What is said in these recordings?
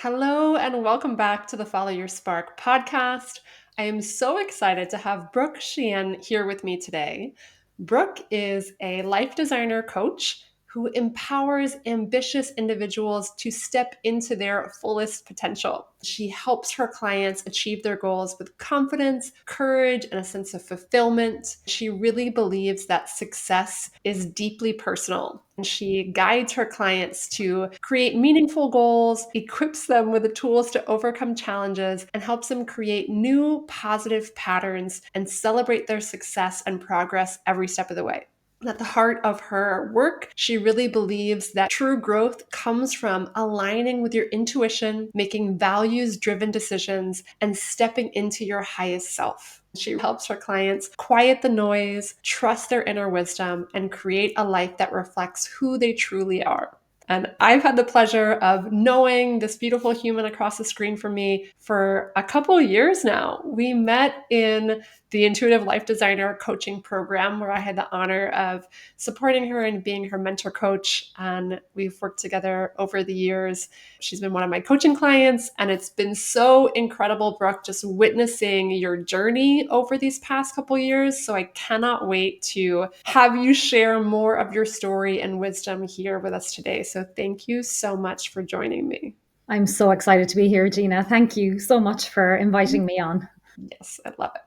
Hello, and welcome back to the Follow Your Spark podcast. I am so excited to have Brooke Sheehan here with me today. Brooke is a life designer coach who empowers ambitious individuals to step into their fullest potential. She helps her clients achieve their goals with confidence, courage, and a sense of fulfillment. She really believes that success is deeply personal. And she guides her clients to create meaningful goals, equips them with the tools to overcome challenges, and helps them create new positive patterns and celebrate their success and progress every step of the way. At the heart of her work, she really believes that true growth comes from aligning with your intuition, making values driven decisions, and stepping into your highest self. She helps her clients quiet the noise, trust their inner wisdom, and create a life that reflects who they truly are. And I've had the pleasure of knowing this beautiful human across the screen from me for a couple of years now. We met in the Intuitive Life Designer coaching program where I had the honor of supporting her and being her mentor coach. And we've worked together over the years. She's been one of my coaching clients, and it's been so incredible, Brooke, just witnessing your journey over these past couple years. So I cannot wait to have you share more of your story and wisdom here with us today. So thank you so much for joining me. I'm so excited to be here, Gina. Thank you so much for inviting me on. Yes, I love it.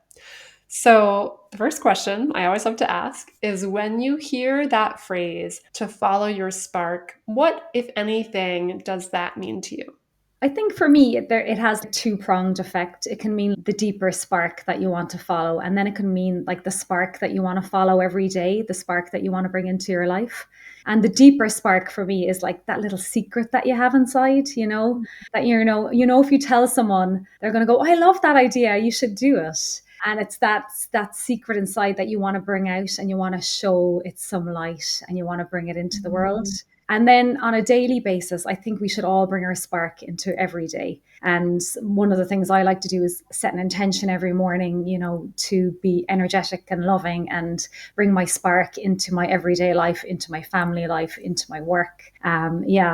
So, the first question I always love to ask is when you hear that phrase to follow your spark, what, if anything, does that mean to you? I think for me, it has a two-pronged effect. It can mean the deeper spark that you want to follow, and then it can mean like the spark that you want to follow every day, the spark that you want to bring into your life. And the deeper spark for me is like that little secret that you have inside, that if you tell someone, they're going to go, "Oh, I love that idea. You should do it." And it's that secret inside that you want to bring out and you want to show it some light and you want to bring it into the world. Mhm. And then on a daily basis, I think we should all bring our spark into every day. And one of the things I like to do is set an intention every morning, to be energetic and loving and bring my spark into my everyday life, into my family life, into my work.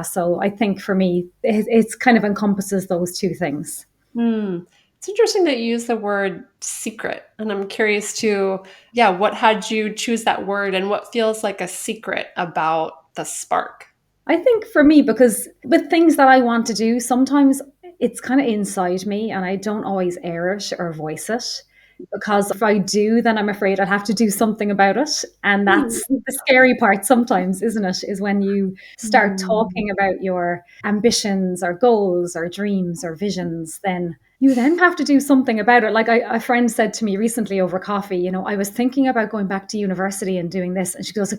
So I think for me, it's kind of encompasses those two things. Hmm. It's interesting that you use the word secret. And I'm curious to, yeah, what had you choose that word and what feels like a secret about the spark? I think for me, because with things that I want to do, sometimes it's kind of inside me and I don't always air it or voice it. Because if I do, then I'm afraid I'll have to do something about it. And that's Hmm. the scary part sometimes, isn't it? Is when you start Hmm. talking about your ambitions or goals or dreams or visions, then you then have to do something about it. Like a friend said to me recently over coffee, I was thinking about going back to university and doing this. And she goes,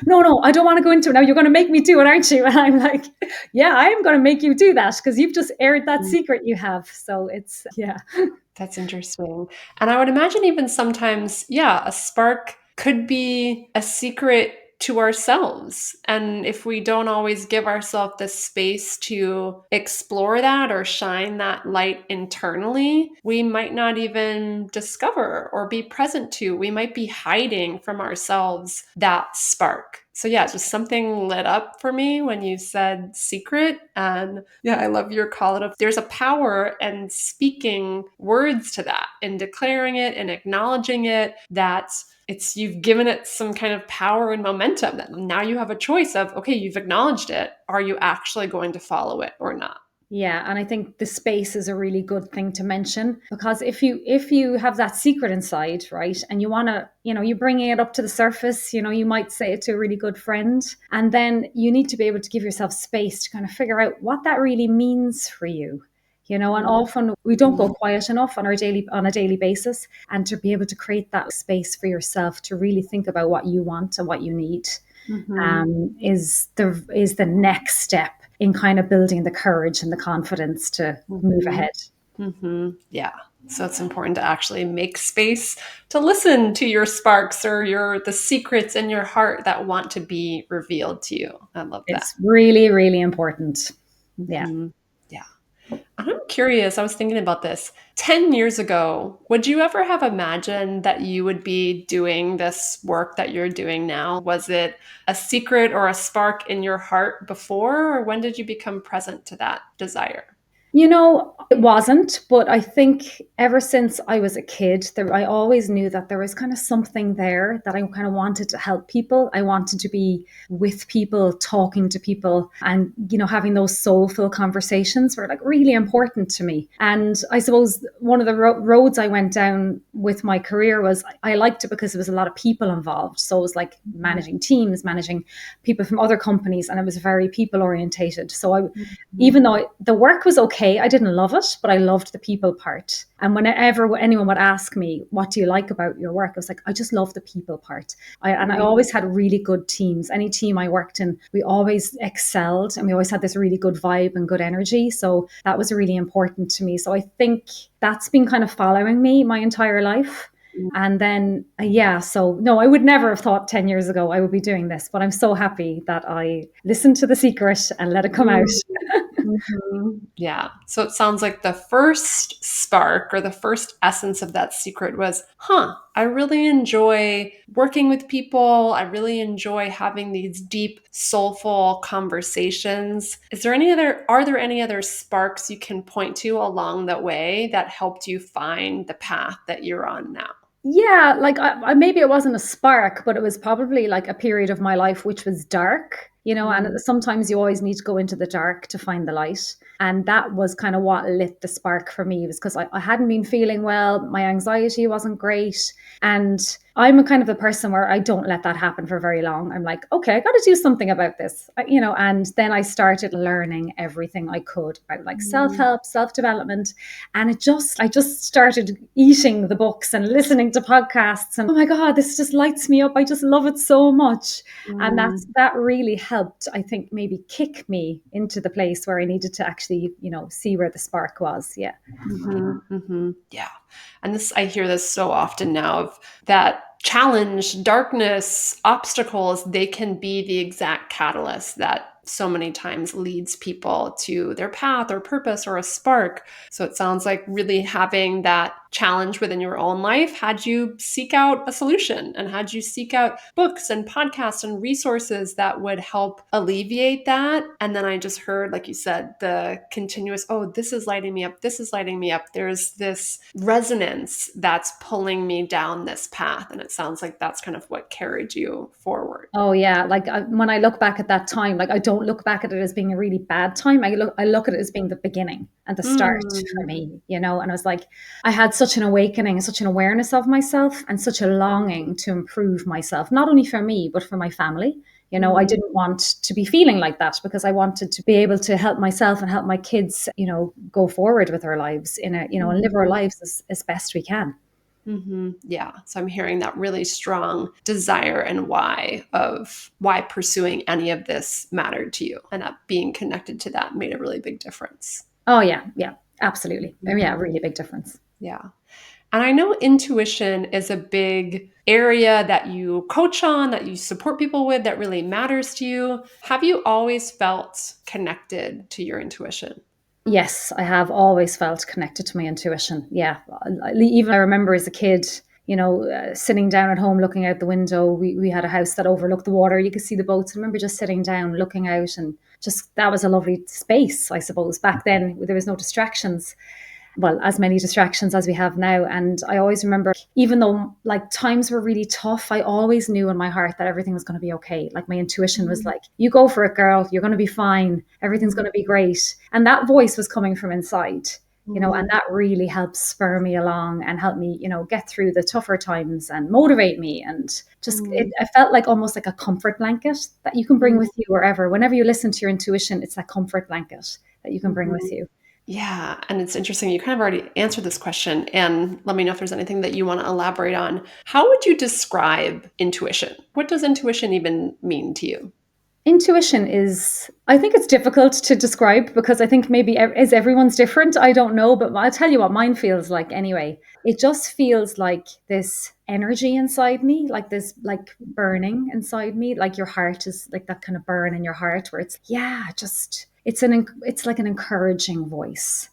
no, I don't want to go into it now. You're going to make me do it, aren't you? And I'm like, yeah, I am going to make you do that because you've just aired that secret you have. So it's, yeah. That's interesting. And I would imagine even sometimes, yeah, a spark could be a secret to ourselves. And if we don't always give ourselves the space to explore that or shine that light internally, we might not even discover or be present to. We might be hiding from ourselves that spark. So yeah, just something lit up for me when you said secret. And yeah, I love your call it up. There's a power in speaking words to that and declaring it and acknowledging it that it's you've given it some kind of power and momentum that now you have a choice of, okay, you've acknowledged it. Are you actually going to follow it or not? Yeah, and I think the space is a really good thing to mention because if you have that secret inside, right, and you want to, you're bringing it up to the surface, you might say it to a really good friend, and then you need to be able to give yourself space to kind of figure out what that really means for you. And often we don't go quiet enough on a daily basis, and to be able to create that space for yourself to really think about what you want and what you need Mm-hmm. is the next step in kind of building the courage and the confidence to move Mm-hmm. ahead. Mm-hmm. Yeah. So it's important to actually make space to listen to your sparks or the secrets in your heart that want to be revealed to you. I love that. It's really, really important. Yeah. Hmm. Yeah. I'm curious. I was thinking about this. 10 years ago, would you ever have imagined that you would be doing this work that you're doing now? Was it a secret or a spark in your heart before, or when did you become present to that desire? It wasn't, but I think ever since I was a kid, I always knew that there was kind of something there that I kind of wanted to help people. I wanted to be with people, talking to people, and, having those soulful conversations were like really important to me. And I suppose one of the roads I went down with my career was I liked it because there was a lot of people involved. So it was like managing teams, managing people from other companies, and it was very people orientated. So Mhm. even though the work was okay, I didn't love it, but I loved the people part. And whenever anyone would ask me, what do you like about your work? I was like, I just love the people part. And I Mhm. always had really good teams. Any team I worked in, we always excelled and we always had this really good vibe and good energy. So that was really important to me. So I think that's been kind of following me my entire life. And then, yeah, so no, I would never have thought 10 years ago I would be doing this, but I'm so happy that I listened to The Secret and let it come out. Yeah. So it sounds like the first spark or the first essence of that secret was, I really enjoy working with people. I really enjoy having these deep, soulful conversations. Are there any other sparks you can point to along the way that helped you find the path that you're on now? Yeah, like maybe it wasn't a spark, but it was probably like a period of my life which was dark, Mm, and sometimes you always need to go into the dark to find the light. And that was kind of what lit the spark for me, was because I hadn't been feeling well. My anxiety wasn't great. And I'm a kind of the person where I don't let that happen for very long. I'm like, okay, I got to do something about this, and then I started learning everything I could about like mm, self-help, self-development. And I just started eating the books and listening to podcasts. And oh my God, this just lights me up. I just love it so much. And mm. that really helped, I think, maybe kick me into the place where I needed to actually, see where the spark was. Yeah. Yeah. And I hear this so often now of that challenge, darkness, obstacles, they can be the exact catalyst that so many times leads people to their path or purpose or a spark. So it sounds like really having that challenge within your own life had you seek out a solution and had you seek out books and podcasts and resources that would help alleviate that. And then I just heard, like you said, the continuous, oh, this is lighting me up. This is lighting me up. There's this resonance that's pulling me down this path. And it sounds like that's kind of what carried you forward. Oh yeah, like when I look back at that time, like I don't look back at it as being a really bad time. I look at it as being the beginning and the start for Mm, me, And I was like, I had such an awakening and such an awareness of myself and such a longing to improve myself, not only for me but for my family. I mm, didn't want to be feeling like that because I wanted to be able to help myself and help my kids, go forward with our lives and live our mhm. lives as best we can. Yeah. So I'm hearing that really strong desire and why of why pursuing any of this mattered to you and that being connected to that made a really big difference. Oh yeah, yeah, absolutely. Yeah, Mhm. really big difference. Yeah. And I know intuition is a big area that you coach on, that you support people with, that really matters to you. Have you always felt connected to your intuition? Yes, I have always felt connected to my intuition. Yeah. Even I remember as a kid, sitting down at home looking out the window. We had a house that overlooked the water. You could see the boats. I remember just sitting down, looking out, and just that was a lovely space, I suppose. Back then, there was no distractions, well, as many distractions as we have now. And I always remember, even though like times were really tough, I always knew in my heart that everything was going to be okay. Like my intuition was Mm, like, you go for it, girl. You're going to be fine. Everything's mm, going to be great. And that voice was coming from inside. And mm, that really helped spur me along and help me, get through the tougher times and motivate me. And just, mm, I felt like almost like a comfort blanket that you can bring mm, with you wherever. Whenever you listen to your intuition, it's that comfort blanket that you can bring with mhm. you. Yeah, and it's interesting. You kind of already answered this question, and let me know if there's anything that you want to elaborate on. How would you describe intuition? What does intuition even mean to you? Intuition is, I think it's difficult to describe because I think maybe is everyone's different. I don't know, but I'll tell you what mine feels like anyway. It just feels like this energy inside me, like this, like burning inside me, like your heart is like that kind of burn in your heart where it's, yeah, just, it's like an encouraging voice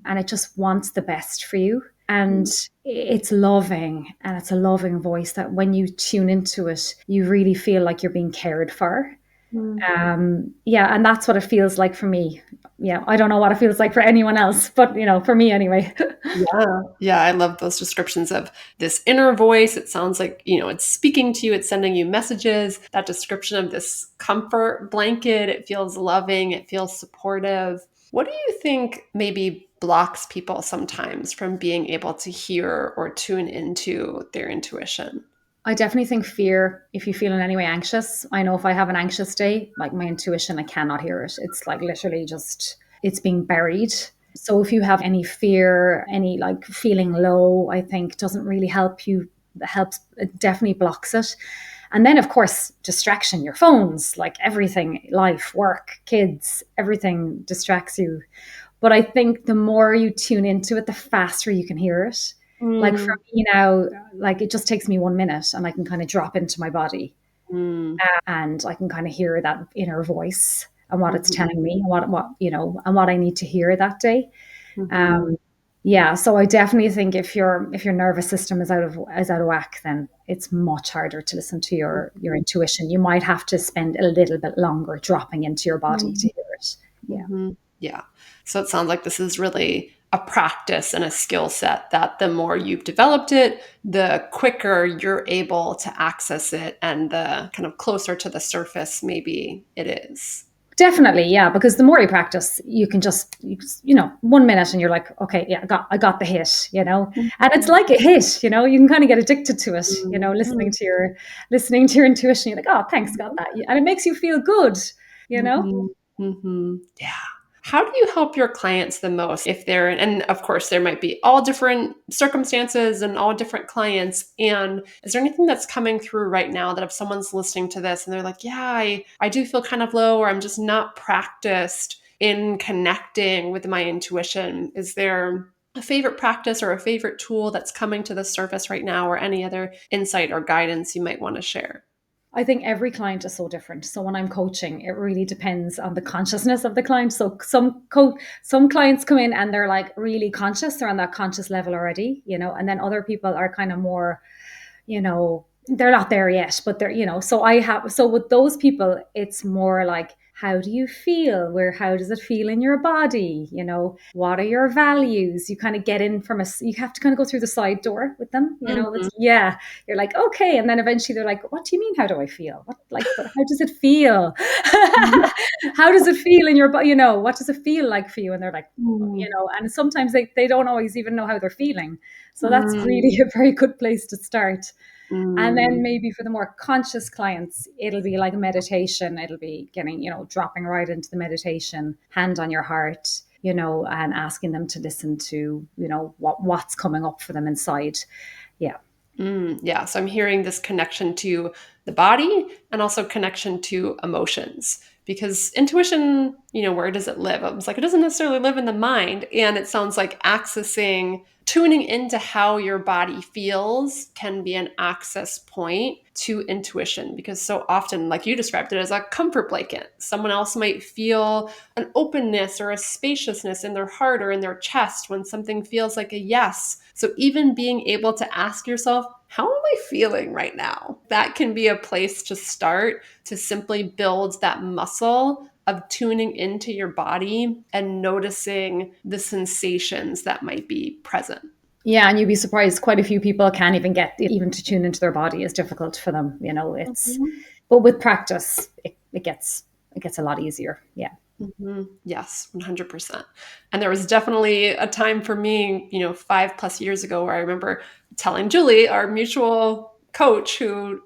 and it just wants the best for you. And Mhm. it's loving and it's a loving voice that when you tune into it, you really feel like you're being cared for. Mhm. Yeah, and that's what it feels like for me. yeah, I don't know what it feels like for anyone else, but for me anyway. Yeah. Yeah, I love those descriptions of this inner voice. It sounds like, it's speaking to you, it's sending you messages. That description of this comfort blanket, it feels loving, it feels supportive. What do you think maybe blocks people sometimes from being able to hear or tune into their intuition? I definitely think fear, if you feel in any way anxious, I know if I have an anxious day, like my intuition, I cannot hear it. It's like literally just, it's being buried. So if you have any fear, any like feeling low, I think doesn't really help you. Helps, it definitely blocks it. And then, of course, distraction, your phones, like everything, life, work, kids, everything distracts you. But I think the more you tune into it, the faster you can hear it. Like for Mm, me now, like it just takes me 1 minute and I can kind of drop into my body mm, and I can kind of hear that inner voice and what it's mhm, telling me and and what I need to hear that day. mhm, Um, yeah, so I definitely think if your nervous system is out of whack, then it's much harder to listen to your mhm, intuition. You might have to spend a little bit longer dropping into your body to mhm. hear it. Yeah. Mhm. Yeah. So it sounds like this is really a practice and a skill set that the more you've developed it, the quicker you're able to access it and the kind of closer to the surface maybe it is. Definitely, yeah, because the more you practice, you can just 1 minute and you're like, okay, yeah, I got the hit. And it's Mhm. like a hit. You can kind of get addicted to it, listening Mhm. to your intuition. You're like, oh, thanks, got that. And it makes you feel good, you know? Mhm. Mhm. Yeah. How do you help your clients the most if they're, and of course, there might be all different circumstances and all different clients. And is there anything that's coming through right now that if someone's listening to this and they're like, yeah, I do feel kind of low, or I'm just not practiced in connecting with my intuition? Is there a favorite practice or a favorite tool that's coming to the surface right now, or any other insight or guidance you might want to share? I think every client is so different. So when I'm coaching, it really depends on the consciousness of the client. So some clients come in and they're like really conscious, they're on that conscious level already, and then other people are kind of more, they're not there yet, but so with those people, it's more like, how do you feel? How does it feel in your body? What are your values? You kind of get in you have to kind of go through the side door with them, Mhm. yeah, you're like, okay. And then eventually they're like, what do you mean? How do I feel? But how does it feel? How does it feel in your body? What does it feel like for you? And they're like, Mhm. and sometimes they don't always even know how they're feeling. So that's really Mm. a very good place to start. And Mm. then maybe for the more conscious clients, it'll be like a meditation. It'll be getting, dropping right into the meditation, hand on your heart, and asking them to listen to, what's coming up for them inside. Yeah. Yeah. So I'm hearing this connection to the body and also connection to emotions, because intuition, where does it live? I was like, it doesn't necessarily live in the mind. And it sounds like accessing, tuning into how your body feels can be an access point to intuition, because so often, like you described it as a comfort blanket, someone else might feel an openness or a spaciousness in their heart or in their chest when something feels like a yes. So even being able to ask yourself, how am I feeling right now? That can be a place to start to simply build that muscle of tuning into your body and noticing the sensations that might be present. Yeah, and you'd be surprised. Quite a few people can't even get even to tune into their body is difficult for them. Mhm. But with practice, it gets a lot easier. Yeah. Yes, 100%. And there was definitely a time for me, 5+ years ago, where I remember telling Julie, our mutual coach who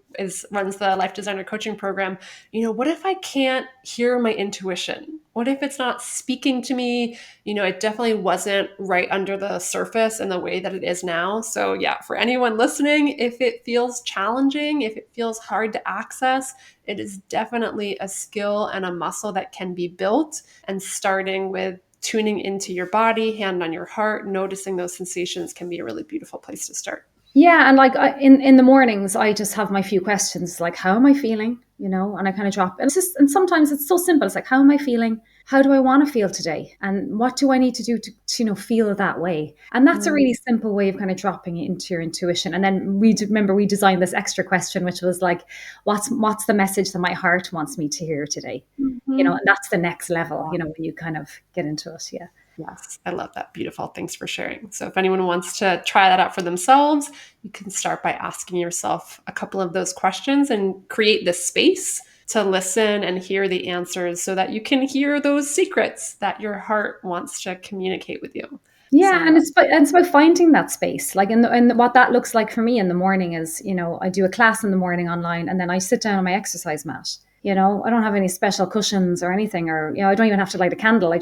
runs the life designer coaching program, what if I can't hear my intuition? What if it's not speaking to me? It definitely wasn't right under the surface in the way that it is now. So yeah, for anyone listening, if it feels challenging, if it feels hard to access, it is definitely a skill and a muscle that can be built. And starting with tuning into your body, hand on your heart, noticing those sensations can be a really beautiful place to start. Yeah, and like in the mornings, I just have my few questions like, how am I feeling? and I kind of drop. And sometimes it's so simple. It's like, how am I feeling? How do I want to feel today? And what do I need to do to feel that way? And that's a Mm. really simple way of kind of dropping it into your intuition. And then remember we designed this extra question, which was like, what's the message that my heart wants me to hear today? And Mhm. that's the next level, when you kind of get into it. Yeah. Yes, I love that. Beautiful. Thanks for sharing. So, if anyone wants to try that out for themselves, you can start by asking yourself a couple of those questions and create this space to listen and hear the answers so that you can hear those secrets that your heart wants to communicate with you. Yeah, So, and it's about finding that space. Like, and what that looks like for me in the morning is, I do a class in the morning online, and then I sit down on my exercise mat. I don't have any special cushions or anything, or I don't even have to light a candle. I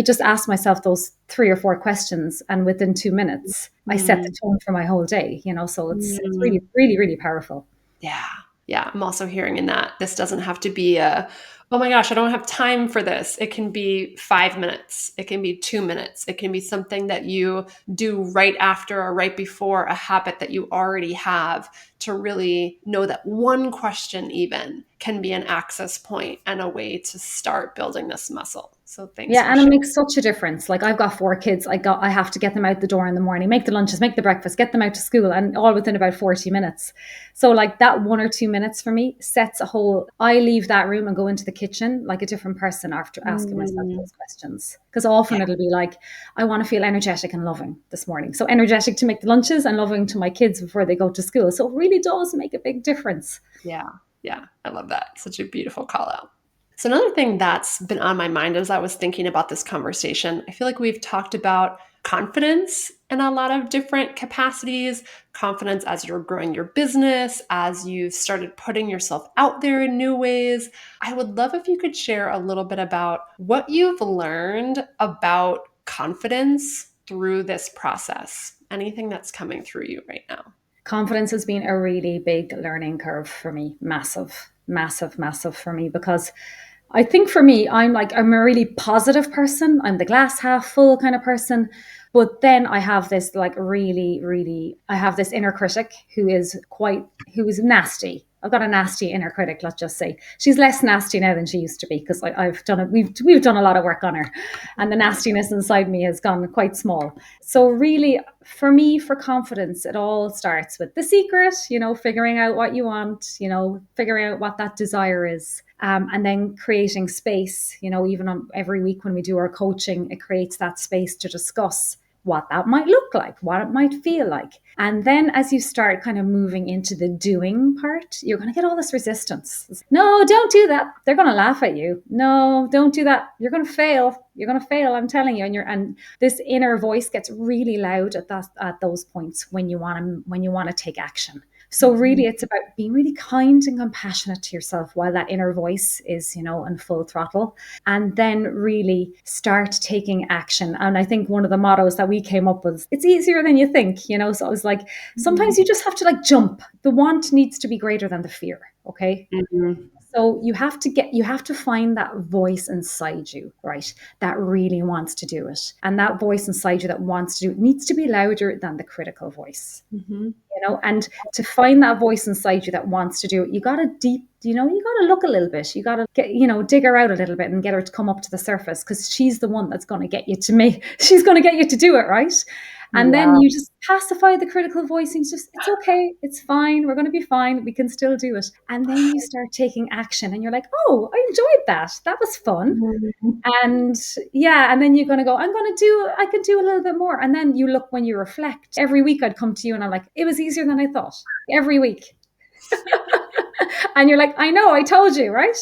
just ask myself those 3 or 4 questions, and within 2 minutes, I set the mm, tone for my whole day. So it's really, mm. really, really powerful. Yeah. Yeah. I'm also hearing in that this doesn't have to be a, oh my gosh, I don't have time for this. It can be 5 minutes. It can be 2 minutes. It can be something that you do right after or right before a habit that you already have to really know that one question, even, can be an access point and a way to start building this muscle. So thanks Yeah, for and it sharing. makes such a difference. Like, I've got 4 kids. I have to get them out the door in the morning, make the lunches, make the breakfast, get them out to school, and all within about 40 minutes. So like that 1 or 2 minutes for me sets a whole. I leave that room and go into the kitchen like a different person after asking myself Mm, those questions. Because often yeah. it'll be like, I want to feel energetic and loving this morning. So energetic to make the lunches and loving to my kids before they go to school. So it really does make a big difference. Yeah. Yeah. I love that. Such a beautiful call out. So, another thing that's been on my mind as I was thinking about this conversation, I feel like we've talked about confidence in a lot of different capacities. Confidence as you're growing your business, as you've started putting yourself out there in new ways. I would love if you could share a little bit about what you've learned about confidence through this process. Anything that's coming through you right now. Confidence has been a really big learning curve for me. Massive, massive, massive for me, because I think for me, I'm a really positive person. I'm the glass half full kind of person. But then I have this like really, really, I have this inner critic who is nasty. I've got a nasty inner critic, let's just say. She's less nasty now than she used to be, because I've done it. We've done a lot of work on her, and the nastiness inside me has gone quite small. So really, for me, for confidence, it all starts with the secret, figuring out what you want, figuring out what that desire is. And then creating space, even on every week when we do our coaching, it creates that space to discuss what that might look like, what it might feel like. And then as you start kind of moving into the doing part, you're going to get all this resistance. No, don't do that. They're going to laugh at you. No, don't do that. You're going to fail. You're going to fail. I'm telling you. And this inner voice gets really loud at those points when you want to take action. So Mhm. really it's about being really kind and compassionate to yourself while that inner voice is, in full throttle, and then really start taking action. And I think one of the mottos that we came up with, it's easier than you think, So I was like, sometimes you just have to like jump. The want needs to be greater than the fear. Okay. Mhm. So you have to find that voice inside you, right? That really wants to do it. And that voice inside you that wants to do it needs to be louder than the critical voice. Mhm. And to find that voice inside you that wants to do it, you got to look a little bit. You got to dig her out a little bit and get her to come up to the surface, because she's the one that's going to get you to make, she's going to get you to do it, right? And then Yeah. you just pacify the critical voice and it's okay, it's fine, we're going to be fine, we can still do it. And then you start taking action and you're like, oh, I enjoyed that. That was fun. Mhm. And yeah, and then you're going to go, I can do a little bit more. And then you look, when you reflect, every week I'd come to you and I'm like, it was easier than I thought. Every week. And you're like, I know, I told you, right?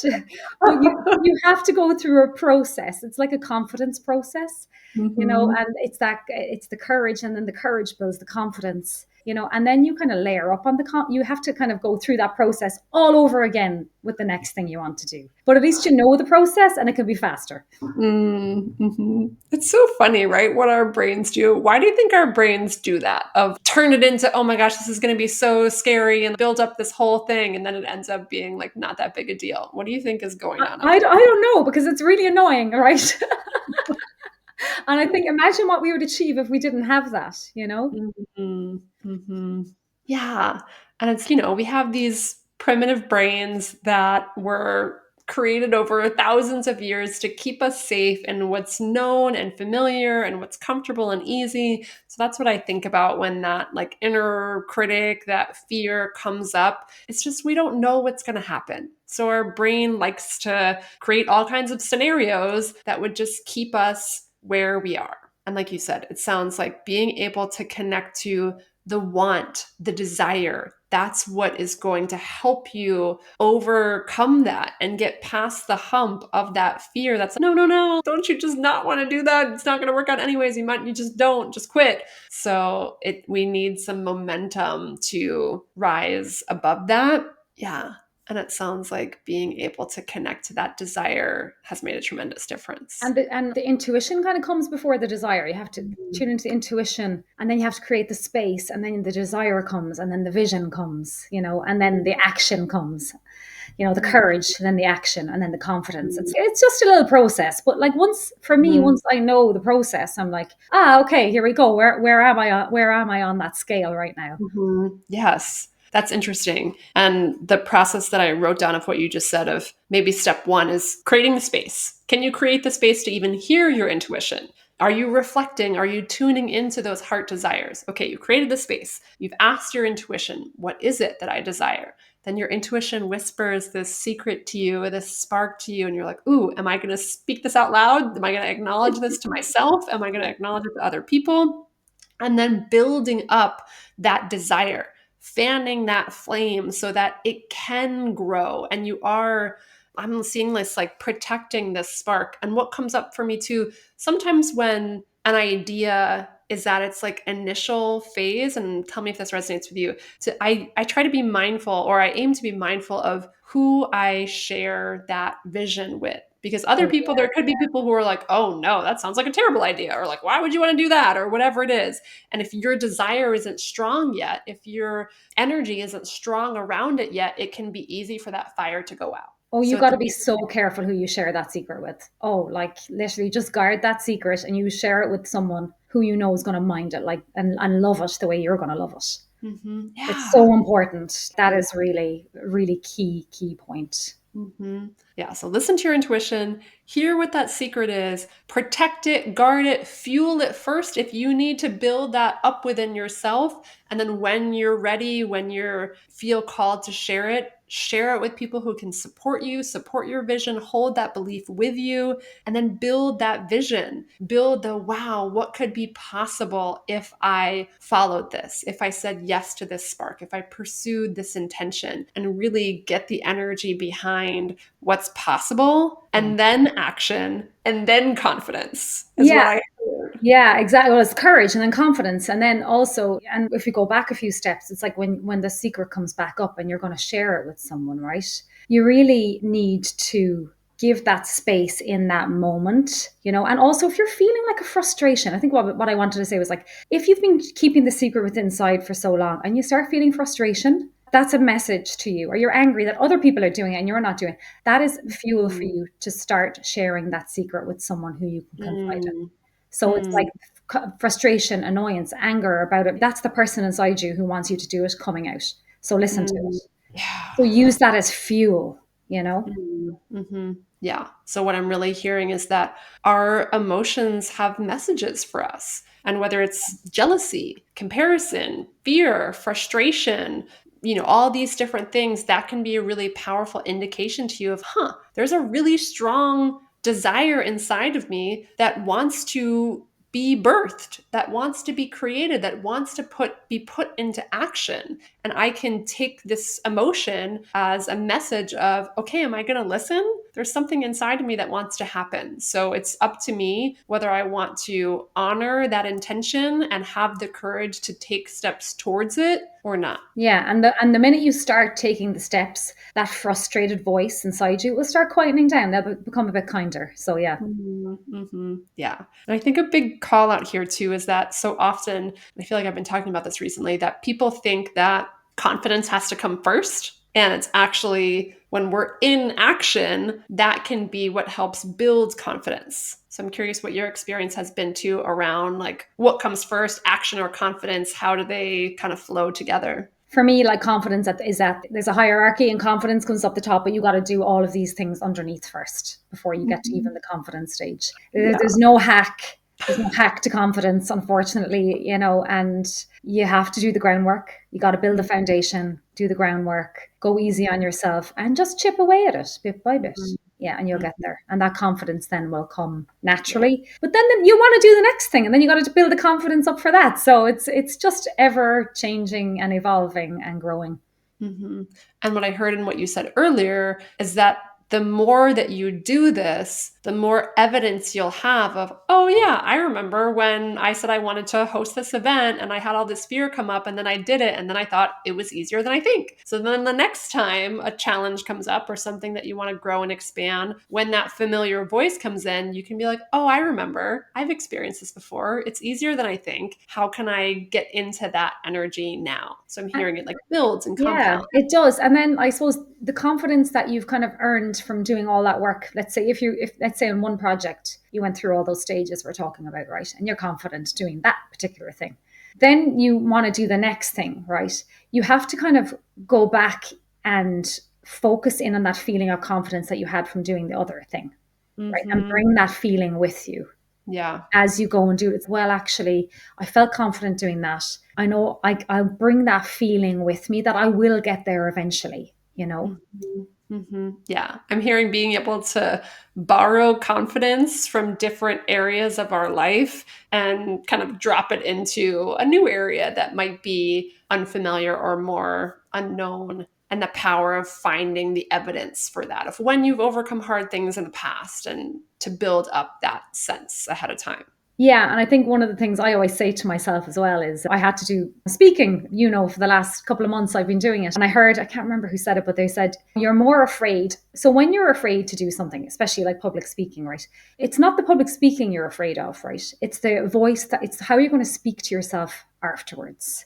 But you have to go through a process. It's like a confidence process, Mhm. and it's the courage, and then the courage builds the confidence, and then you kind of layer up on you have to kind of go through that process all over again with the next thing you want to do. But at least you know the process and it can be faster. Mhm. It's so funny, right? What our brains do. Why do you think our brains do that? Of turn it into, oh my gosh, this is going to be so scary and build up this whole thing. And then it ends up being like not that big a deal. What do you think is going on up I there? don't know, because it's really annoying, right? And I think, imagine what we would achieve if we didn't have that. Mhm. Mhm. Yeah. And it's, we have these primitive brains that were created over thousands of years to keep us safe in what's known and familiar and what's comfortable and easy. So that's what I think about when that like inner critic, that fear comes up. It's just we don't know what's going to happen. So our brain likes to create all kinds of scenarios that would just keep us where we are. And like you said, it sounds like being able to connect to the want, the desire, that's what is going to help you overcome that and get past the hump of that fear that's like, no, no, no, don't you just not want to do that? It's not going to work out anyways. You just don't, just quit. So we need some momentum to rise above that. Yeah. And it sounds like being able to connect to that desire has made a tremendous difference. And the intuition kind of comes before the desire. You have to Mhm. tune into the intuition, and then you have to create the space, and then the desire comes, and then the vision comes, and then the action comes. The courage, and then the action, and then the confidence. It's just a little process. But like Mhm. once I know the process, I'm like, okay, here we go. Where am I on that scale right now? Yes, that's interesting. And the process that I wrote down of what you just said of maybe step one is creating the space. Can you create the space to even hear your intuition? Are you reflecting? Are you tuning into those heart desires? Okay, you created the space. You've asked your intuition, what is it that I desire? Then your intuition whispers this secret to you, this spark to you, and you're like, ooh, am I going to speak this out loud? Am I going to acknowledge this to myself? Am I going to acknowledge it to other people? And then building up that desire, fanning that flame so that it can grow and I'm seeing this like protecting this spark. And what comes up for me too, sometimes when an idea is that it's like initial phase, and tell me if this resonates with you. So I try to be mindful, or I aim to be mindful of who I share that vision with. Because other Oh people, there could be people who are like, oh no, that sounds like a terrible idea, or like, why would you want to do that, or whatever it is. And if your desire isn't strong yet, if your energy isn't strong around it yet, it can be easy for that fire to go out. Oh, you So at got the to be so careful who you share that secret with. Oh, like literally just guard that secret, and you share it with someone who you know is going to mind it, like, and love it the way you're going to love it. It's Yeah. so important. That is really, really key point. Yeah. So listen to your intuition, hear what that secret is, protect it, guard it, fuel it first if you need to build that up within yourself. And then when you're ready, when you feel called to share it with people who can support you, support your vision, hold that belief with you, and then build that vision. Build the wow, what could be possible if I followed this, if I said yes to this spark, if I pursued this intention, and really get the energy behind what's possible, Yeah. and then action, and then confidence is Yeah, what I heard. yeah, exactly. Well, it's courage and then confidence. And then also, and if you go back a few steps, it's like when the secret comes back up and you're going to share it with someone, right? You really need to give that space in that moment. And also, if you're feeling like a frustration, I think what I wanted to say was like, if you've been keeping the secret within inside for so long and you start feeling frustration, that's a message to you, or you're angry that other people are doing it and you're not doing it. That is fuel for Mm, you to start sharing that secret with someone who you can confide in. mm, So it's like mm, frustration, annoyance, anger about it. That's the person inside you who wants you to do it coming out. So listen to it. mm. Yeah. So use that as fuel. Yeah. So, what I'm really hearing is that our emotions have messages for us. And whether it's jealousy, comparison, fear, frustration, all these different things, that can be a really powerful indication to you of, there's a really strong desire inside of me that wants to be birthed, that wants to be created, that wants to be put into action. And I can take this emotion as a message of, okay, am I going to listen? There's something inside of me that wants to happen. So it's up to me whether I want to honor that intention and have the courage to take steps towards it or not. Yeah, and the minute you start taking the steps, that frustrated voice inside you will start quietening down. They'll become a bit kinder. So yeah. Yeah. And I think a big call out here too is that so often, and I feel like I've been talking about this recently, that people think that confidence has to come first. And it's actually when we're in action, that can be what helps build confidence. So I'm curious what your experience has been too around like what comes first, action or confidence? How do they kind of flow together? For me, like confidence is that there's a hierarchy and confidence comes up the top, but you got to do all of these things underneath first before you get to even Mhm. the confidence stage. Yeah. There's no hack. There's no hack to confidence, unfortunately, and you have to do the groundwork. You got to build the foundation, do the groundwork, go easy on yourself, and just chip away at it bit by bit. Mhm. Yeah, and you'll get Mhm. there. And that confidence then will come Yeah. naturally. But then you want to do the next thing, and then you got to build the confidence up for that. So it's just ever changing and evolving and growing. Mhm. And what I heard in what you said earlier is that the more that you do this, the more evidence you'll have of, oh, yeah, I remember when I said I wanted to host this event and I had all this fear come up and then I did it. And then I thought it was easier than I think. So then the next time a challenge comes up or something that you want to grow and expand, when that familiar voice comes in, you can be like, oh, I remember. I've experienced this before. It's easier than I think. How can I get into that energy now? So I'm hearing it like builds and Yeah, compounds. it does. And then I suppose the confidence that you've kind of earned from doing all that work, let's say if let's say in one project you went through all those stages we're talking about, right? And you're confident doing that particular thing. Then you want to do the next thing, right? You have to kind of go back and focus in on that feeling of confidence that you had from doing the other thing, right? And Mhm. bring that feeling with you Yeah. as you go and do it. Well, actually, I felt confident doing that. I know I'll bring that feeling with me that I will get there eventually. Mhm. Mhm. Yeah. I'm hearing being able to borrow confidence from different areas of our life and kind of drop it into a new area that might be unfamiliar or more unknown. And the power of finding the evidence for that, of when you've overcome hard things in the past and to build up that sense ahead of time. Yeah, and I think one of the things I always say to myself as well is I had to do speaking, for the last couple of months I've been doing it. And I heard, I can't remember who said it, but they said, you're more afraid. So when you're afraid to do something, especially like public speaking, right? It's not the public speaking you're afraid of, right? It's the voice it's how you're going to speak to yourself afterwards.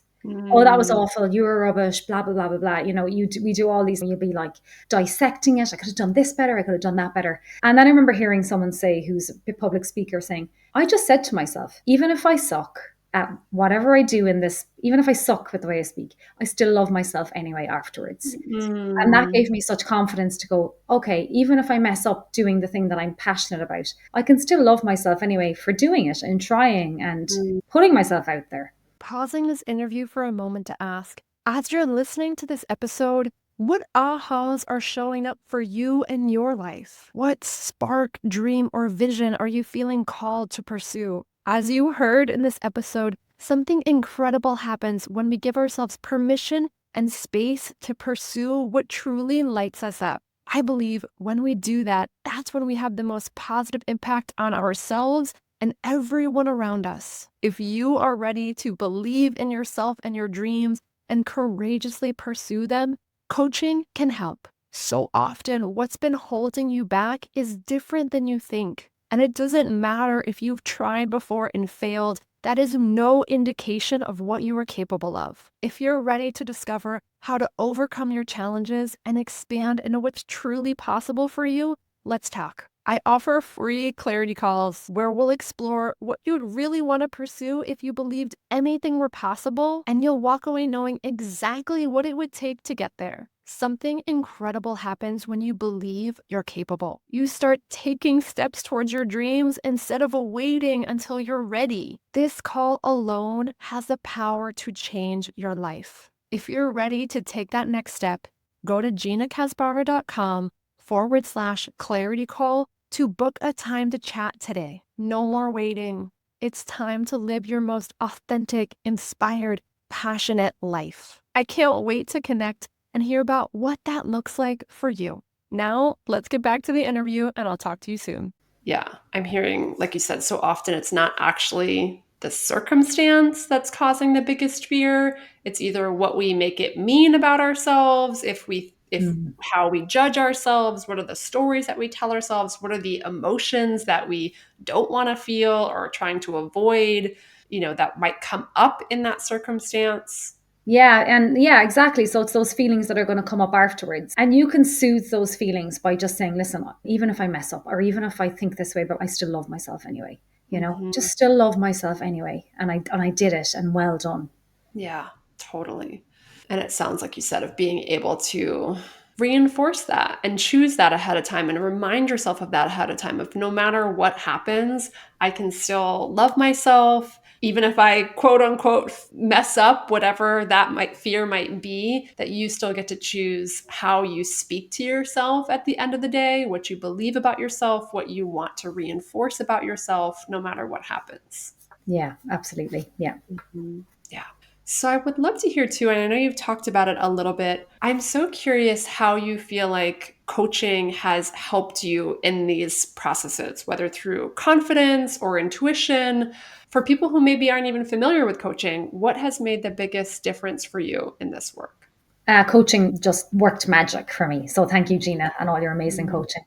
Oh, that was Mm. awful. You were rubbish, blah, blah, blah, blah, blah. We do all these, you'll be like dissecting it. I could have done this better. I could have done that better. And then I remember hearing someone say, who's a public speaker, saying, I just said to myself, even if I suck at whatever I do in this, even if I suck with the way I speak, I still love myself anyway afterwards. And that Mm. gave me such confidence to go, okay, even if I mess up doing the thing that I'm passionate about, I can still love myself anyway for doing it and trying and Mm. putting myself out there. Pausing this interview for a moment to ask, as you're listening to this episode, what ahas are showing up for you in your life? What spark, dream, or vision are you feeling called to pursue? As you heard in this episode, something incredible happens when we give ourselves permission and space to pursue what truly lights us up. I believe when we do that, that's when we have the most positive impact on ourselves and everyone around us. If you are ready to believe in yourself and your dreams and courageously pursue them, coaching can help. So often, what's been holding you back is different than you think. And it doesn't matter if you've tried before and failed, that is no indication of what you are capable of. If you're ready to discover how to overcome your challenges and expand into what's truly possible for you, let's talk. I offer free clarity calls where we'll explore what you'd really want to pursue if you believed anything were possible, and you'll walk away knowing exactly what it would take to get there. Something incredible happens when you believe you're capable. You start taking steps towards your dreams instead of waiting until you're ready. This call alone has the power to change your life. If you're ready to take that next step, go to GinaCasbarra.com/clarity call to book a time to chat today. No more waiting. It's time to live your most authentic, inspired, passionate life. I can't wait to connect and hear about what that looks like for you. Now, let's get back to the interview and I'll talk to you soon. Yeah, I'm hearing, like you said, so often it's not actually the circumstance that's causing the biggest fear. It's either what we make it mean about ourselves, if Mm. how we judge ourselves, what are the stories that we tell ourselves, what are the emotions that we don't want to feel or are trying to avoid, that might come up in that circumstance. Yeah, and yeah, exactly. So it's those feelings that are going to come up afterwards. And you can soothe those feelings by just saying, listen, even if I mess up or even if I think this way, but I still love myself anyway. Mhm. Just still love myself anyway. And I did it and well done. Yeah, totally. And it sounds like you said of being able to reinforce that and choose that ahead of time and remind yourself of that ahead of time. If no matter what happens, I can still love myself. Even if I quote unquote mess up, whatever that fear might be, that you still get to choose how you speak to yourself at the end of the day, what you believe about yourself, what you want to reinforce about yourself, no matter what happens. Yeah, absolutely. Yeah. Mhm. Yeah. So I would love to hear too, and I know you've talked about it a little bit. I'm so curious how you feel like coaching has helped you in these processes, whether through confidence or intuition. For people who maybe aren't even familiar with coaching, what has made the biggest difference for you in this work? Coaching just worked magic for me. So thank you, Gina, and all your amazing Mm, coaching.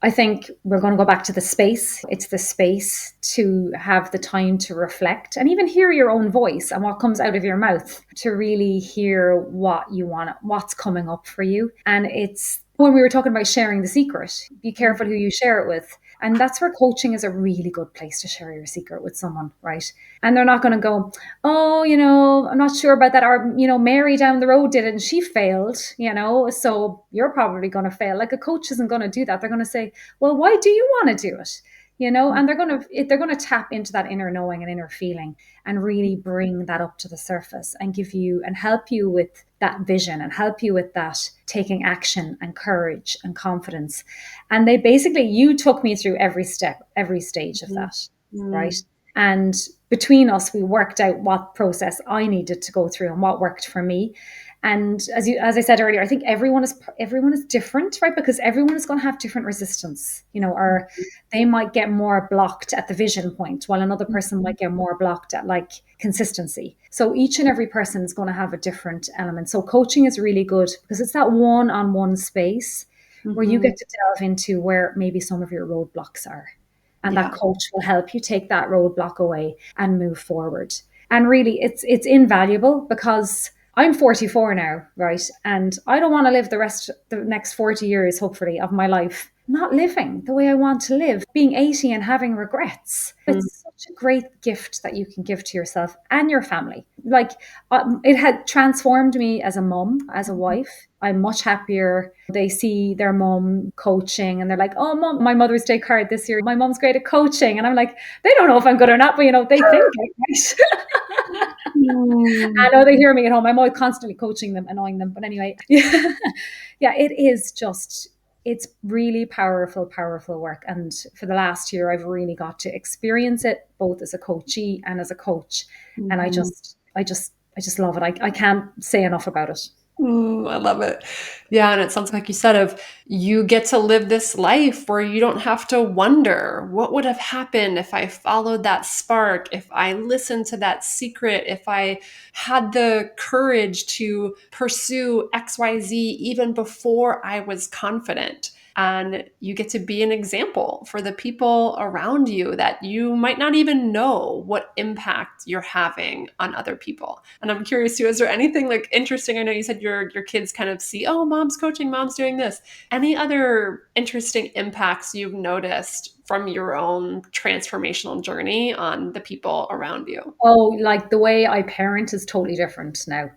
I think we're going to go back to the space. It's the space to have the time to reflect and even hear your own voice and what comes out of your mouth, to really hear what you want, what's coming up for you. And it's when we were talking about sharing the secret, be careful who you share it with. And that's where coaching is a really good place to share your secret with someone, right? And they're not going to go, oh, I'm not sure about that. Or, Mary down the road did it and she failed, so you're probably going to fail. Like, a coach isn't going to do that. They're going to say, well, why do you want to do it? And they're going to tap into that inner knowing and inner feeling and really bring that up to the surface and give you and help you with that vision and help you with that taking action and courage and confidence. And you took me through every step, every stage of that, right? mm, And between us, we worked out what process I needed to go through and what worked for me. And as I said earlier, I think everyone is different, right? Because everyone is going to have different resistance, or they might get more blocked at the vision point, while another person might get more blocked at like consistency. So each and every person is going to have a different element. So coaching is really good because it's that one-on-one space where you mhm. get to delve into where maybe some of your roadblocks are. And that Yeah. coach will help you take that roadblock away and move forward. And really, it's invaluable because I'm 44 now, right? And I don't want to live the next 40 years, hopefully, of my life not living the way I want to live, being 80 and having regrets. Mm, It's such a great gift that you can give to yourself and your family. Like, it had transformed me as a mum, as a wife. I'm much happier. They see their mum coaching and they're like, oh, mum, my Mother's Day card this year, my mum's great at coaching. And I'm like, they don't know if I'm good or not, but they think it, right? mm, I know they hear me at home. I'm always constantly coaching them, annoying them. But anyway, yeah, yeah, it's really powerful, powerful work. And for the last year, I've really got to experience it both as a coachee and as a coach. And mhm. I just love it. I can't say enough about it. I love it. Yeah, and it sounds like you said of you get to live this life where you don't have to wonder what would have happened if I followed that spark, if I listened to that secret, if I had the courage to pursue XYZ even before I was confident. And you get to be an example for the people around you that you might not even know what impact you're having on other people. And I'm curious too, is there anything like interesting? I know you said your kids kind of see, oh, mom's coaching, mom's doing this. Any other interesting impacts you've noticed from your own transformational journey on the people around you? Oh, like the way I parent is totally different now.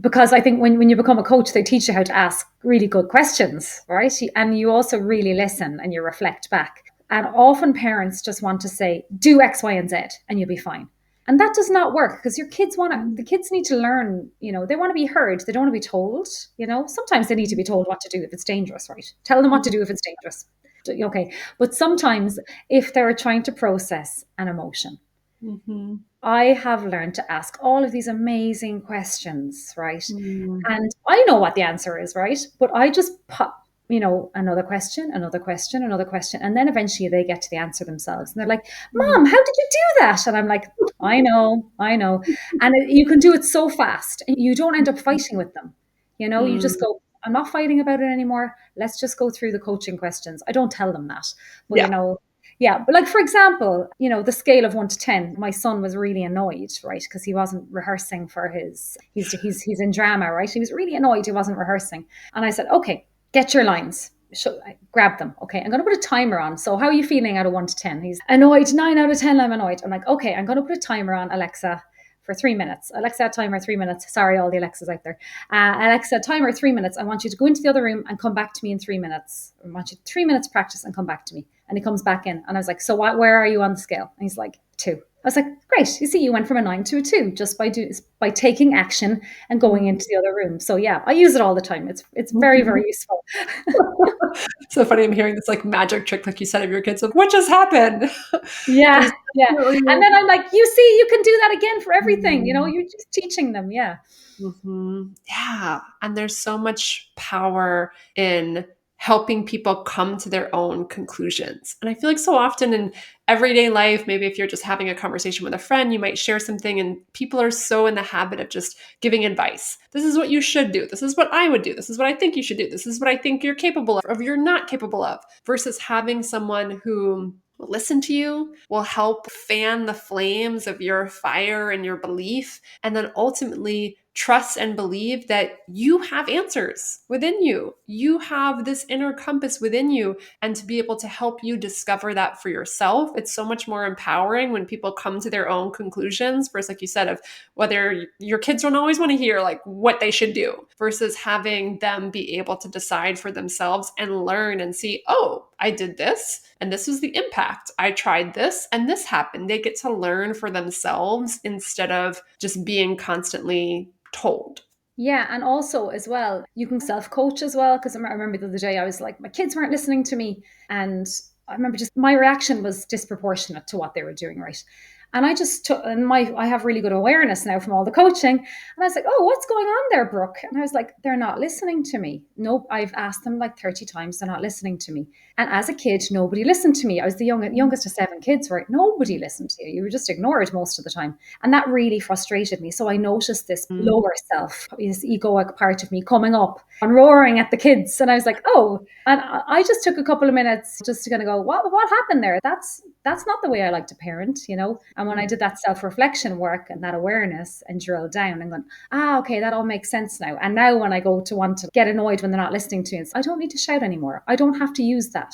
Because I think when you become a coach, they teach you how to ask really good questions, right? And you also really listen and you reflect back. And often parents just want to say, do X, Y, and Z, and you'll be fine. And that does not work because the kids need to learn, they want to be heard. They don't want to be told, Sometimes they need to be told what to do if it's dangerous, right? Tell them what to do if it's dangerous. Okay. But sometimes if they're trying to process an emotion, Mm-hmm. I have learned to ask all of these amazing questions, right? Mm-hmm. And I know what the answer is, right? But I just pop, another question, another question, another question. And then eventually they get to the answer themselves. And they're like, Mom, how did you do that? And I'm like, I know, I know. And you can do it so fast. And you don't end up fighting with them. You just go, I'm not fighting about it anymore. Let's just go through the coaching questions. I don't tell them that. But, Yeah. yeah, but like for example, the scale of 1 to 10, my son was really annoyed, right? Because he wasn't rehearsing for he's in drama, right? He was really annoyed he wasn't rehearsing. And I said, okay, get your lines. Grab them. Okay, I'm going to put a timer on. So how are you feeling out of 1 to 10? He's annoyed. 9 out of 10, I'm annoyed. I'm like, okay, I'm going to put a timer on, Alexa, for 3 minutes. Alexa, timer 3 minutes. Sorry, all the Alexas out there. Alexa, timer 3 minutes. I want you to go into the other room and come back to me in 3 minutes. I want you 3 minutes practice and come back to me. And he comes back in and I was like, so where are you on the scale? And he's like, 2. I was like, great. You see, you went from a 9 to a 2 just by taking action and going into the other room. So yeah, I use it all the time. It's very, very useful. So funny. I'm hearing this like magic trick, like you said, of your kids of what just happened. Yeah, yeah. And then I'm like, you see, you can do that again for everything. Mm-hmm. You're just teaching them. Yeah. Yeah. And there's so much power in helping people come to their own conclusions. And I feel like so often in everyday life, maybe if you're just having a conversation with a friend, you might share something, and people are so in the habit of just giving advice. This is what you should do. This is what I would do. This is what I think you should do. This is what I think you're capable of, or you're not capable of, versus having someone who will listen to you, will help fan the flames of your fire and your belief, and then ultimately trust and believe that you have answers within you. You have this inner compass within you, and to be able to help you discover that for yourself, it's so much more empowering when people come to their own conclusions versus, like you said, of whether your kids don't always want to hear like what they should do, versus having them be able to decide for themselves and learn and see, oh, I did this and this was the impact. I tried this and this happened. They get to learn for themselves instead of just being constantly told. Yeah, and also as well, you can self-coach as well. Because I remember the other day, I was like, my kids weren't listening to me, and I remember just my reaction was disproportionate to what they were doing, right? And I just took, and I have really good awareness now from all the coaching. And I was like, oh, what's going on there, Brooke? And I was like, they're not listening to me. Nope, I've asked them like 30 times, they're not listening to me. And as a kid, nobody listened to me. I was the youngest of 7 kids, right? Nobody listened to you. You were just ignored most of the time. And that really frustrated me. So I noticed this lower self, this egoic part of me coming up and roaring at the kids. And I was like, oh, and I just took a couple of minutes just to kind of go, what happened there? That's not the way I like to parent, And when I did that self-reflection work and that awareness and drill down and going, okay, that all makes sense now. And now when I go to want to get annoyed when they're not listening to me, I don't need to shout anymore. I don't have to use that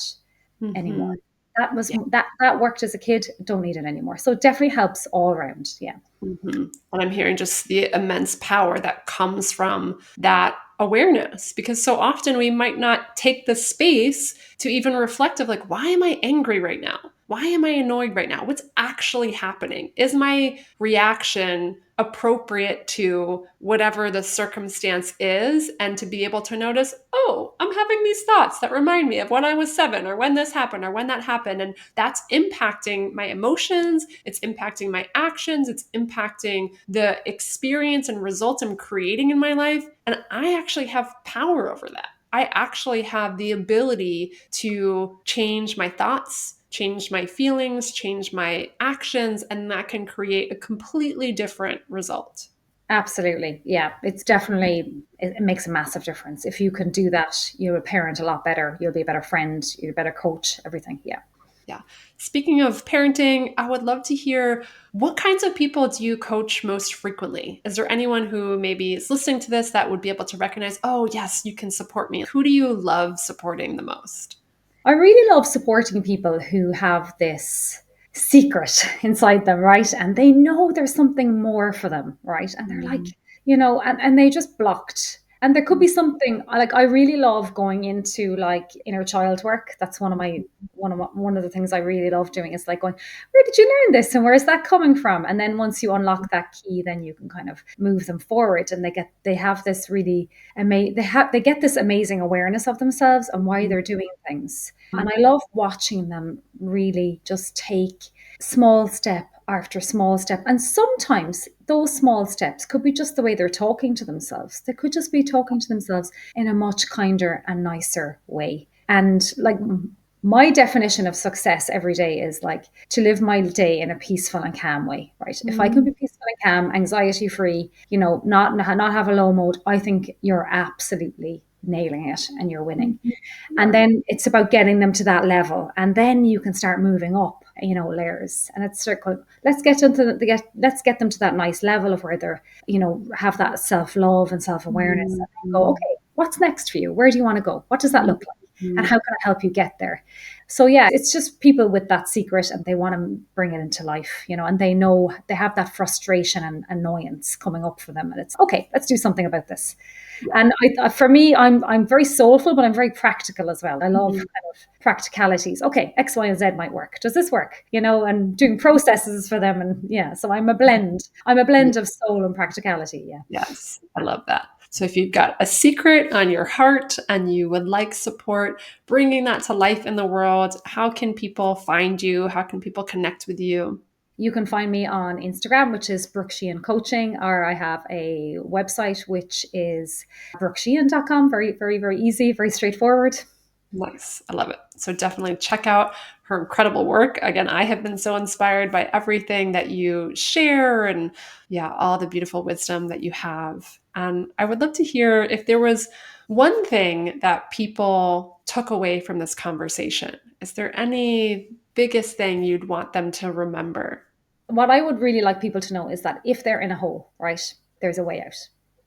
anymore. That was that worked as a kid. Don't need it anymore. So it definitely helps all around. Yeah. And I'm hearing just the immense power that comes from that awareness, because so often we might not take the space to even reflect of like, why am I angry right now? Why am I annoyed right now? What's actually happening? Is my reaction appropriate to whatever the circumstance is? And to be able to notice, oh, I'm having these thoughts that remind me of when I was 7 or when this happened or when that happened. And that's impacting my emotions. It's impacting my actions. It's impacting the experience and results I'm creating in my life. And I actually have power over that. I actually have the ability to change my thoughts, change my feelings, change my actions, and that can create a completely different result. Absolutely. Yeah. It makes a massive difference. If you can do that, you'll parent a lot better. You'll be a better friend, you're a better coach, everything. Yeah. Yeah. Speaking of parenting, I would love to hear, what kinds of people do you coach most frequently? Is there anyone who maybe is listening to this that would be able to recognize, oh, yes, you can support me? Who do you love supporting the most? I really love supporting people who have this secret inside them, right? And they know there's something more for them, right? And they're like, and they just blocked. And there could be something like I really love going into like inner child work. That's one of the things I really love doing is like going, where did you learn this and where is that coming from? And then once you unlock that key, then you can kind of move them forward, and they have this really they get this amazing awareness of themselves and why they're doing things. And I love watching them really just take small step after small step. And sometimes those small steps could be just the way they're talking to themselves. They could just be talking to themselves in a much kinder and nicer way. And like my definition of success every day is like to live my day in a peaceful and calm way, right? If I can be peaceful and calm, anxiety free, not have a low mode, I think you're absolutely nailing it and you're winning. And then it's about getting them to that level, and then you can start moving up, layers, and it's start going, let's get them to that nice level of where they're, have that self-love and self-awareness, and go, okay, what's next for you? Where do you want to go? What does that look like? And Mm. how can I help you get there? So yeah, it's just people with that secret and they want to bring it into life, and they know they have that frustration and annoyance coming up for them. And it's okay, let's do something about this. Yeah. And for me, I'm very soulful, but I'm very practical as well. I love Mhm. kind of practicalities. Okay, X, Y, and Z might work. Does this work? And doing processes for them. And yeah, so I'm a blend. I'm a blend of soul and practicality. Yeah. Yes, I love that. So if you've got a secret on your heart and you would like support bringing that to life in the world, how can people find you? How can people connect with you? You can find me on Instagram, which is Brooke Sheehan Coaching, or I have a website, which is brookesheehan.com. Very, very, very easy, very straightforward. Nice. I love it. So definitely check out her incredible work. Again, I have been so inspired by everything that you share and yeah, all the beautiful wisdom that you have. And I would love to hear if there was one thing that people took away from this conversation. Is there any biggest thing you'd want them to remember? What I would really like people to know is that if they're in a hole, right, there's a way out.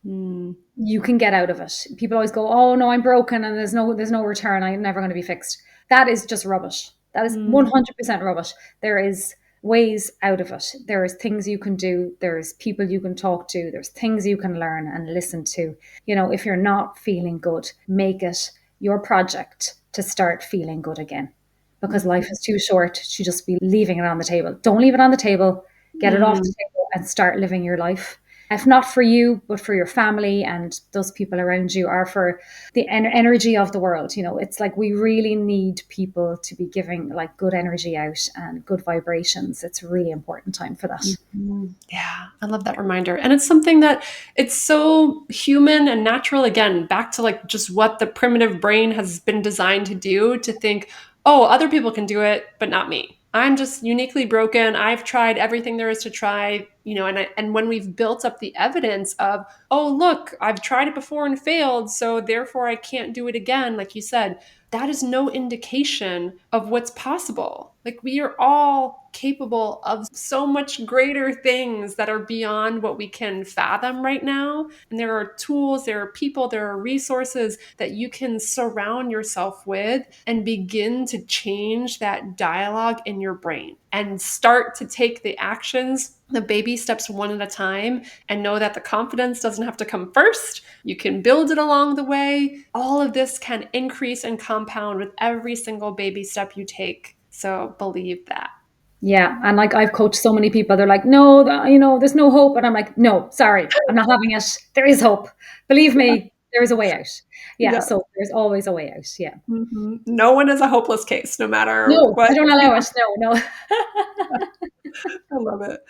Mm, You can get out of it. People always go, "Oh no, I'm broken and there's no return. I'm never going to be fixed." That is just rubbish. That is mm, 100% rubbish. There is ways out of it. There is things you can do. There's people you can talk to. There's things you can learn and listen to. If you're not feeling good, make it your project to start feeling good again. Because life is too short to just be leaving it on the table. Don't leave it on the table. Get it off the mm. table and start living your life, if not for you, but for your family and those people around you, or for the energy of the world. It's like we really need people to be giving like good energy out and good vibrations. It's a really important time for that. Mhm. Yeah, I love that reminder. And it's something that it's so human and natural. Again, back to like just what the primitive brain has been designed to do to think, oh, other people can do it, but not me. I'm just uniquely broken. I've tried everything there is to try, and when we've built up the evidence of, oh, look, I've tried it before and failed, so therefore I can't do it again, like you said, that is no indication of what's possible. Like we are all capable of so much greater things that are beyond what we can fathom right now. And there are tools, there are people, there are resources that you can surround yourself with and begin to change that dialogue in your brain and start to take the actions, the baby steps one at a time, and know that the confidence doesn't have to come first. You can build it along the way. All of this can increase and compound with every single baby step you take. So believe that. Yeah. And like I've coached so many people, they're like, no, there's no hope. And I'm like, no, sorry, I'm not having it. There is hope. Believe Yeah. me, there is a way out. Yeah. Yeah. So there's always a way out. Yeah. Mhm. No one is a hopeless case, no matter No, what. I don't allow it. No, no. I love it.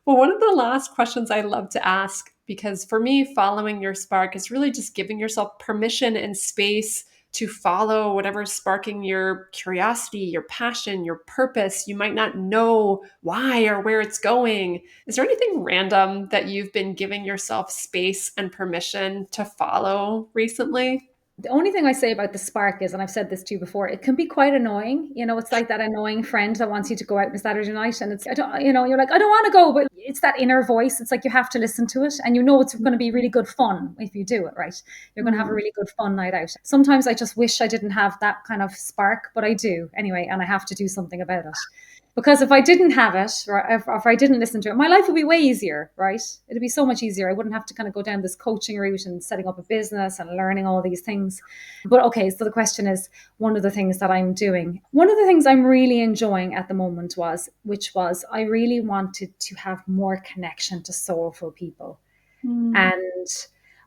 Well, one of the last questions I love to ask, because for me, following your spark is really just giving yourself permission and space to follow whatever's sparking your curiosity, your passion, your purpose. You might not know why or where it's going. Is there anything random that you've been giving yourself space and permission to follow recently? The only thing I say about the spark is, and I've said this to you before, it can be quite annoying. It's like that annoying friend that wants you to go out on a Saturday night, and I don't, you're like, I don't want to go, but it's that inner voice. It's like you have to listen to it, and it's going to be really good fun if you do it right. You're going to have a Mm. really good fun night out. Sometimes I just wish I didn't have that kind of spark, but I do anyway, and I have to do something about it. Because if I didn't have it, or if I didn't listen to it, my life would be way easier, right? It'd be so much easier. I wouldn't have to kind of go down this coaching route and setting up a business and learning all these things. But okay, so the question is, one of the things that I'm doing, one of the things I'm really enjoying at the moment which was I really wanted to have more connection to soulful people. Mm. And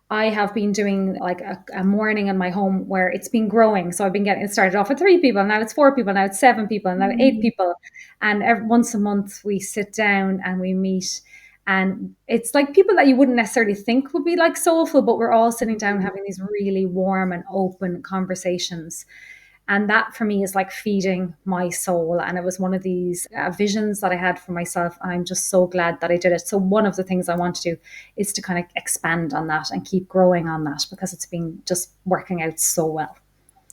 I have been doing like a morning in my home where it's been growing. So I've been getting it started off with 3 people, now it's 4 people, now it's 7 people, and now 8 people. And once a month we sit down and we meet. And it's like people that you wouldn't necessarily think would be like soulful, but we're all sitting down having these really warm and open conversations. And that for me is like feeding my soul. And it was one of these visions that I had for myself. And I'm just so glad that I did it. So, one of the things I want to do is to kind of expand on that and keep growing on that because it's been just working out so well.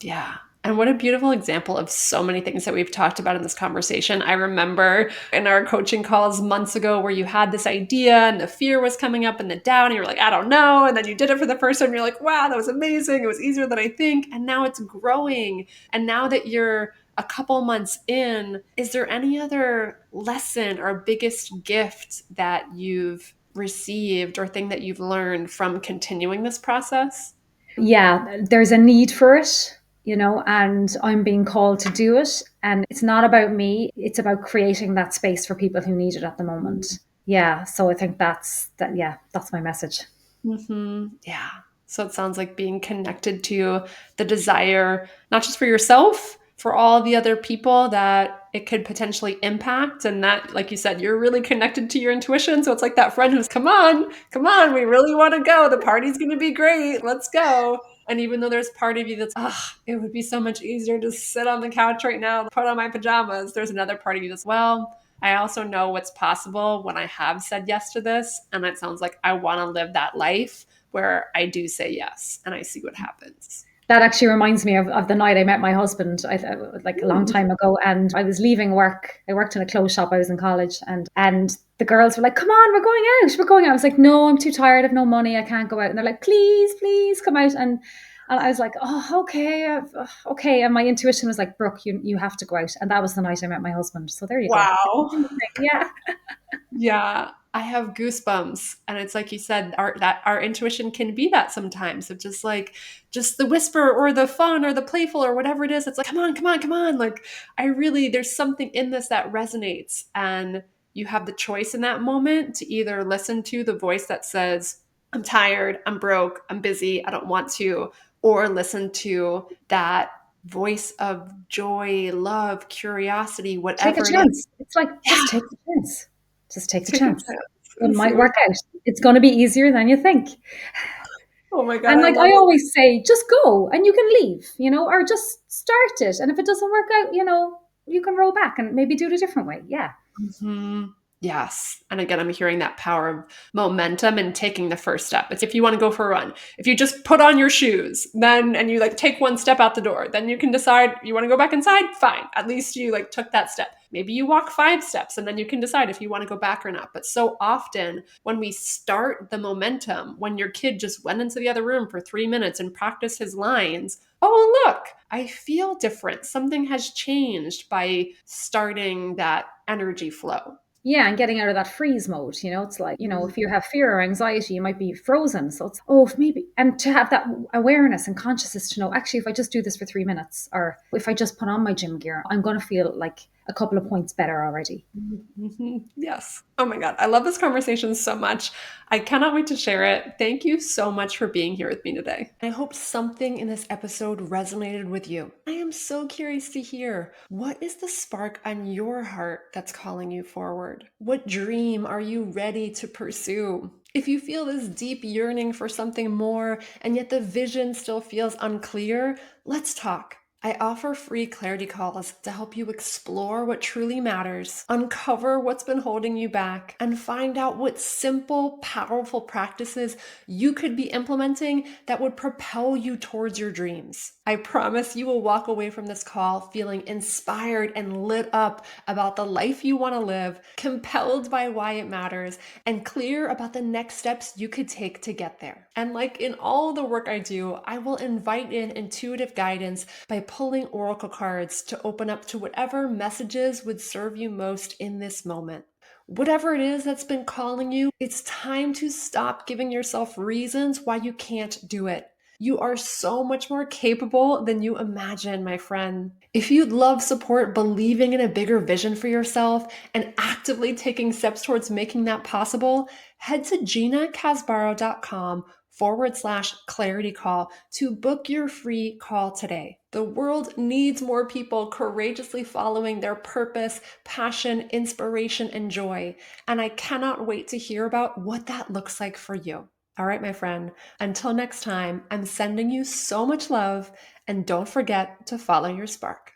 Yeah. And what a beautiful example of so many things that we've talked about in this conversation. I remember in our coaching calls months ago where you had this idea and the fear was coming up and the doubt, and you were like, I don't know. And then you did it for the first time. And you're like, wow, that was amazing. It was easier than I think. And now it's growing. And now that you're a couple months in, is there any other lesson or biggest gift that you've received or thing that you've learned from continuing this process? Yeah, there's a need for it, and I'm being called to do it. And it's not about me, it's about creating that space for people who need it at the moment. Yeah. So I think that's my message. Yeah. So it sounds like being connected to the desire, not just for yourself, for all the other people that it could potentially impact. And that, like you said, you're really connected to your intuition. So it's like that friend who's, come on, we really want to go. The party's going to be great. Let's go. And even though there's part of you that's, it would be so much easier to sit on the couch right now, put on my pajamas. There's another part of you that's, well, I also know what's possible when I have said yes to this. And it sounds like I want to live that life where I do say yes and I see what happens. That actually reminds me of the night I met my husband, like a long Ooh. time ago. And I was leaving work. I worked in a clothes shop. I was in college, and the girls were like, "Come on, we're going out. We're going out." I was like, "No, I'm too tired. I've no money. I can't go out." And they're like, "Please, please come out." And I was like, "Oh, okay, okay." And my intuition was like, "Brooke, you have to go out." And that was the night I met my husband. So there you go. Wow. Yeah. Yeah, I have goosebumps. And it's like you said, our intuition can be that sometimes of just like just the whisper or the fun or the playful or whatever it is. It's like, come on, come on, come on. Like there's something in this that resonates. And you have the choice in that moment to either listen to the voice that says, I'm tired, I'm broke, I'm busy, I don't want to, or listen to that voice of joy, love, curiosity, Take a whatever it is. chance. It's like, Yeah, just take the chance. Just take the take a chance. chance It and see might what. work out. It's going to be easier than you think. Oh my God, And I like love I it. always say, just go and you can leave, or just start it. And if it doesn't work out, you can roll back and maybe do it a different way. Yeah. Mhm. Yes. And again, I'm hearing that power of momentum and taking the first step. It's if you want to go for a run. If you just put on your shoes, then and you like take one step out the door, then you can decide you want to go back inside, fine. At least you like took that step. Maybe you walk 5 steps and then you can decide if you want to go back or not. But so often when we start the momentum, when your kid just went into the other room for 3 minutes and practiced his lines, oh, look, I feel different. Something has changed by starting that energy flow. Yeah. And getting out of that freeze mode, it's like, Mhm. if you have fear or anxiety, you might be frozen. So it's, oh, if maybe, and to have that awareness and consciousness to know, actually, if I just do this for 3 minutes, or if I just put on my gym gear, I'm going to feel like a couple of points better already. Mhm. Yes. Oh my God. I love this conversation so much. I cannot wait to share it. Thank you so much for being here with me today. I hope something in this episode resonated with you. I am so curious to hear, what is the spark on your heart that's calling you forward? What dream are you ready to pursue? If you feel this deep yearning for something more and yet the vision still feels unclear, let's talk. I offer free clarity calls to help you explore what truly matters, uncover what's been holding you back, and find out what simple, powerful practices you could be implementing that would propel you towards your dreams. I promise you will walk away from this call feeling inspired and lit up about the life you want to live, compelled by why it matters, and clear about the next steps you could take to get there. And like in all the work I do, I will invite in intuitive guidance by pulling oracle cards to open up to whatever messages would serve you most in this moment. Whatever it is that's been calling you, it's time to stop giving yourself reasons why you can't do it. You are so much more capable than you imagine, my friend. If you'd love support believing in a bigger vision for yourself and actively taking steps towards making that possible, head to ginacasbaro.com/clarity call to book your free call today. The world needs more people courageously following their purpose, passion, inspiration, and joy. And I cannot wait to hear about what that looks like for you. All right, my friend, until next time, I'm sending you so much love, and don't forget to follow your spark.